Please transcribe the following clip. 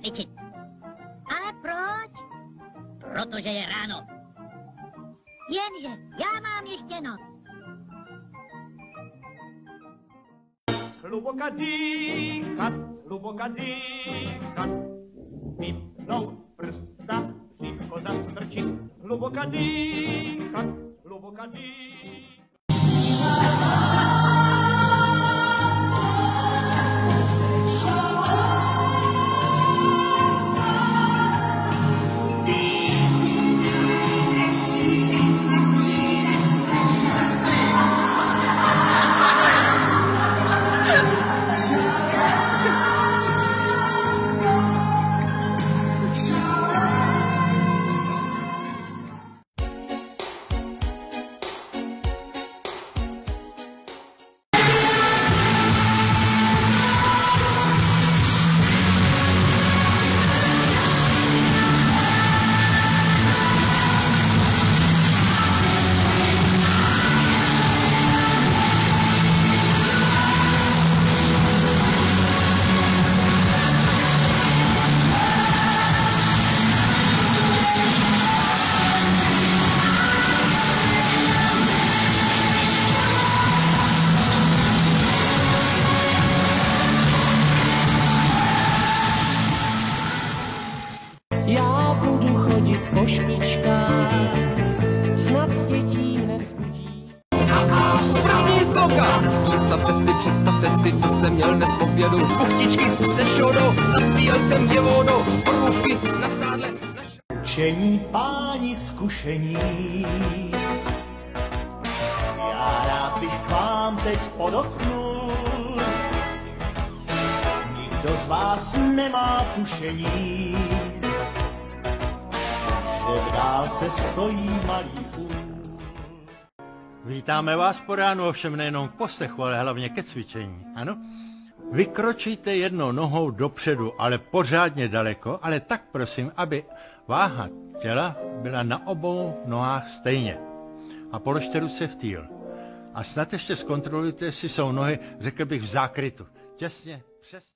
cvičit. Ale proč? Protože je ráno. Jenže já mám ještě noc. Hluboka dýchat, vypnout prsa, břicho zastrčit, hluboka dýchat, hluboka dýchat. Já budu chodit po špičkách, snad dětí nevzbudí. První sloka! Představte si, co jsem měl dnes v obědu. Buchtičky se šodou, zapíjel jsem je vodou, porůvky na sádle. Učení páni zkušení, já rád bych k vám teď podotknul. Nikdo z vás nemá tušení, že v dálce stojí malý půl. Vítáme vás po ránu, ovšem nejenom k poslechu, ale hlavně ke cvičení, ano? Vykročíte jednou nohou dopředu, ale pořádně daleko, ale tak prosím, aby váha těla byla na obou nohách stejně. A položte ruce v týl. A snad ještě zkontrolujte, jestli jsou nohy, řekl bych, v zákrytu. Těsně přes...